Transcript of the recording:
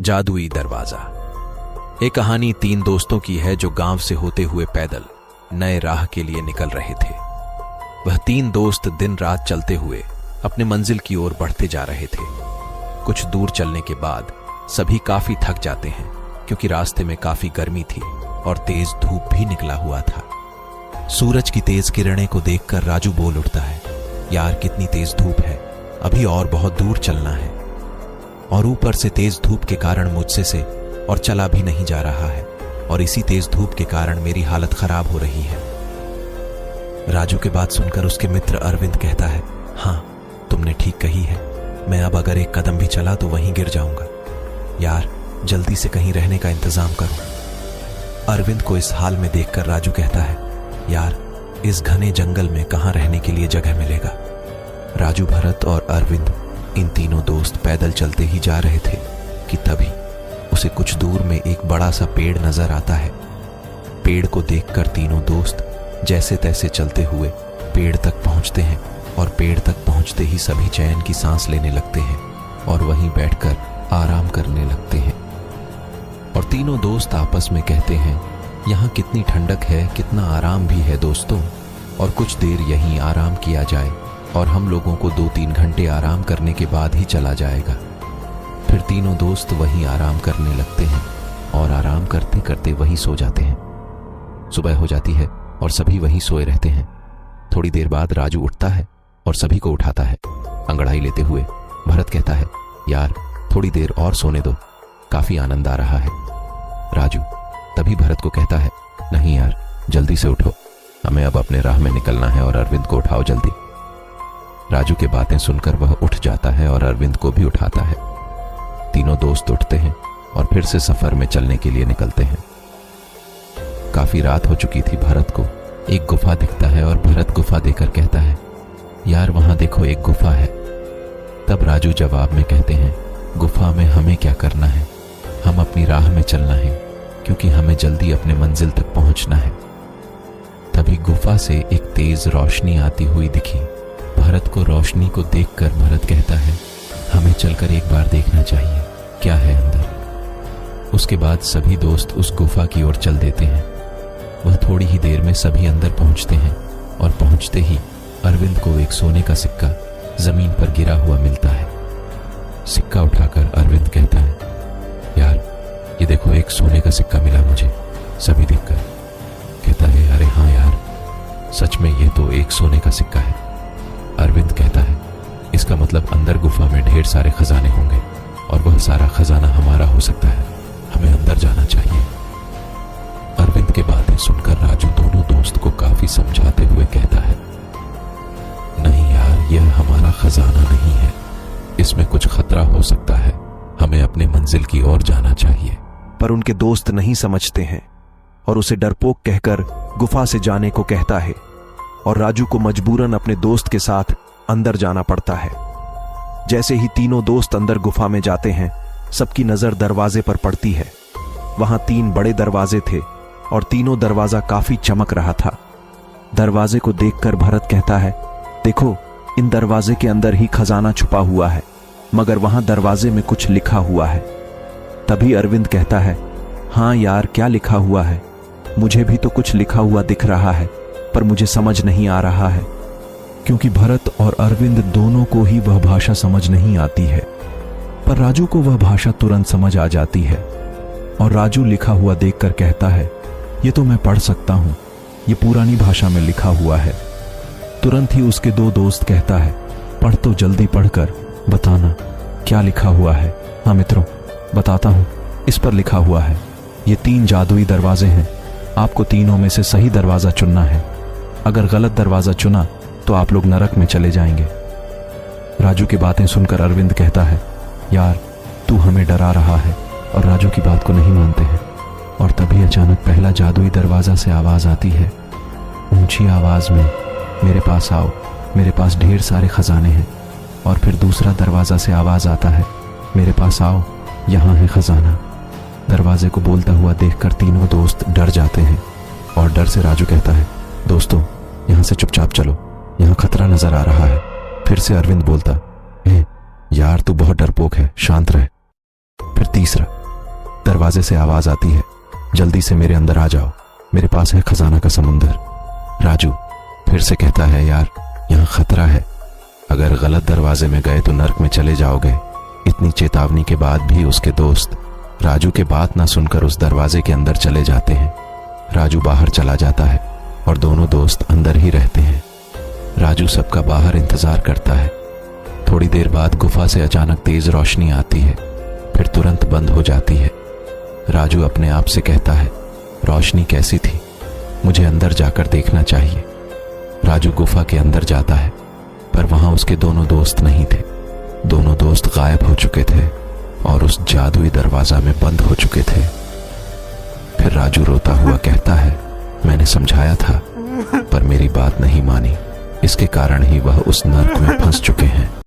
जादुई दरवाजा। एक कहानी तीन दोस्तों की है जो गांव से होते हुए पैदल नए राह के लिए निकल रहे थे। वह तीन दोस्त दिन रात चलते हुए अपने मंजिल की ओर बढ़ते जा रहे थे। कुछ दूर चलने के बाद सभी काफी थक जाते हैं क्योंकि रास्ते में काफी गर्मी थी और तेज धूप भी निकला हुआ था। सूरज की तेज किरणें को देखकर राजू बोल उठता है, यार कितनी तेज धूप है, अभी और बहुत दूर चलना है। और ऊपर से तेज धूप के कारण मुझसे से और चला भी नहीं जा रहा है और इसी तेज धूप के कारण मेरी हालत खराब हो रही है। राजू के बात सुनकर उसके मित्र अरविंद कहता है, हाँ तुमने ठीक कही है, मैं अब अगर एक कदम भी चला तो वहीं गिर जाऊंगा। यार जल्दी से कहीं रहने का इंतजाम करो। अरविंद को इस हाल में देखकर राजू कहता है, यार इस घने जंगल में कहां रहने के लिए जगह मिलेगा। राजू, भरत और अरविंद इन तीनों दोस्त पैदल चलते ही जा रहे थे कि तभी उसे कुछ दूर में एक बड़ा सा पेड़ नजर आता है। पेड़ को देखकर तीनों दोस्त जैसे तैसे चलते हुए पेड़ तक पहुंचते हैं और पेड़ तक पहुंचते ही सभी चैन की सांस लेने लगते हैं और वहीं बैठकर आराम करने लगते हैं। और तीनों दोस्त आपस में कहते हैं, यहाँ कितनी ठंडक है, कितना आराम भी है दोस्तों, और कुछ देर यहीं आराम किया जाए और हम लोगों को 2-3 घंटे आराम करने के बाद ही चला जाएगा। फिर तीनों दोस्त वहीं आराम करने लगते हैं और आराम करते करते वहीं सो जाते हैं। सुबह हो जाती है और सभी वहीं सोए रहते हैं। थोड़ी देर बाद राजू उठता है और सभी को उठाता है। अंगड़ाई लेते हुए भरत कहता है, यार थोड़ी देर और सोने दो, काफी आनंद आ रहा है। राजू तभी भरत को कहता है, नहीं यार जल्दी से उठो, हमें अब अपने राह में निकलना है और अरविंद को उठाओ जल्दी। राजू की बातें सुनकर वह उठ जाता है और अरविंद को भी उठाता है। तीनों दोस्त उठते हैं और फिर से सफर में चलने के लिए निकलते हैं। काफी रात हो चुकी थी। भरत को एक गुफा दिखता है और भरत गुफा देखकर कहता है, यार वहां देखो एक गुफा है। तब राजू जवाब में कहते हैं, गुफा में हमें क्या करना है, हम अपनी राह में चलना है क्योंकि हमें जल्दी अपने मंजिल तक पहुंचना है। तभी गुफा से एक तेज रोशनी आती हुई दिखी। भरत को रोशनी को देखकर भरत कहता है, हमें चलकर एक बार देखना चाहिए क्या है अंदर। उसके बाद सभी दोस्त उस गुफा की ओर चल देते हैं। वह थोड़ी ही देर में सभी अंदर पहुंचते हैं और पहुंचते ही अरविंद को एक सोने का सिक्का जमीन पर गिरा हुआ मिलता है। सिक्का उठाकर अरविंद कहता है, यार ये देखो एक सोने का सिक्का मिला मुझे। सभी देखकर कहता है, अरे हाँ यार सच में ये तो एक सोने का सिक्का है। अरविंद कहता है, इसका मतलब अंदर गुफा में ढेर सारे खजाने होंगे और वह सारा खजाना हमारा हो सकता है, हमें अंदर जाना चाहिए। अरविंद की बातें सुनकर राजू दोनों दोस्त को काफी समझाते हुए कहता है, नहीं यार यह हमारा खजाना नहीं है, इसमें कुछ खतरा हो सकता है, हमें अपने मंजिल की ओर जाना चाहिए। पर उनके दोस्त नहीं समझते हैं और उसे डरपोक कहकर गुफा से जाने को कहता है और राजू को मजबूरन अपने दोस्त के साथ अंदर जाना पड़ता है। जैसे ही तीनों दोस्त अंदर गुफा में जाते हैं, सबकी नजर दरवाजे पर पड़ती है। वहां 3 बड़े दरवाजे थे और तीनों दरवाजा काफी चमक रहा था। दरवाजे को देखकर भरत कहता है, देखो इन दरवाजे के अंदर ही खजाना छुपा हुआ है, मगर वहां दरवाजे में कुछ लिखा हुआ है। तभी अरविंद कहता है, हाँ यार क्या लिखा हुआ है, मुझे भी तो कुछ लिखा हुआ दिख रहा है पर मुझे समझ नहीं आ रहा है। क्योंकि भरत और अरविंद दोनों को ही वह भाषा समझ नहीं आती है, पर राजू को वह भाषा तुरंत समझ आ जाती है और राजू लिखा हुआ देखकर कहता है, ये तो मैं पढ़ सकता हूं, ये पुरानी भाषा में लिखा हुआ है। तुरंत ही उसके 2 दोस्त कहता है, पढ़ तो जल्दी पढ़कर बताना क्या लिखा हुआ है। हाँ मित्रों बताता हूं, इस पर लिखा हुआ है, ये 3 जादुई दरवाजे हैं, आपको तीनों में से सही दरवाजा चुनना है, अगर गलत दरवाजा चुना तो आप लोग नरक में चले जाएंगे। राजू की बातें सुनकर अरविंद कहता है, यार तू हमें डरा रहा है, और राजू की बात को नहीं मानते हैं। और तभी अचानक पहला जादुई दरवाजा से आवाज आती है, ऊंची आवाज में, मेरे पास आओ, मेरे पास ढेर सारे खजाने हैं। और फिर दूसरा दरवाजा से आवाज आता है, मेरे पास आओ, यहाँ है खजाना। दरवाजे को बोलता हुआ देखकर तीनों दोस्त डर जाते हैं और डर से राजू कहता है, दोस्तों यहाँ से चुपचाप चलो, यहाँ खतरा नजर आ रहा है। फिर से अरविंद बोलता, यार तू बहुत डरपोक है, शांत रहे। फिर तीसरा, दरवाजे से आवाज आती है, जल्दी से मेरे अंदर आ जाओ, मेरे पास है खजाना का समुंदर। राजू फिर से कहता है, यार यहाँ खतरा है, अगर गलत दरवाजे में गए तो नर्क में चले जाओगे। इतनी चेतावनी के बाद भी उसके दोस्त राजू के बात ना सुनकर उस दरवाजे के अंदर चले जाते हैं। राजू बाहर चला जाता है और दोनों दोस्त अंदर ही रहते हैं। राजू सबका बाहर इंतजार करता है। थोड़ी देर बाद गुफा से अचानक तेज रोशनी आती है, फिर तुरंत बंद हो जाती है। राजू अपने आप से कहता है, रोशनी कैसी थी, मुझे अंदर जाकर देखना चाहिए। राजू गुफा के अंदर जाता है, पर वहां उसके दोनों दोस्त नहीं थे। दोनों दोस्त गायब हो चुके थे और उस जादुई दरवाजा में बंद हो चुके थे। फिर राजू रोता हुआ कहता है, मैंने समझाया था पर मेरी बात नहीं मानी, इसके कारण ही वह उस नर्क में फंस चुके हैं।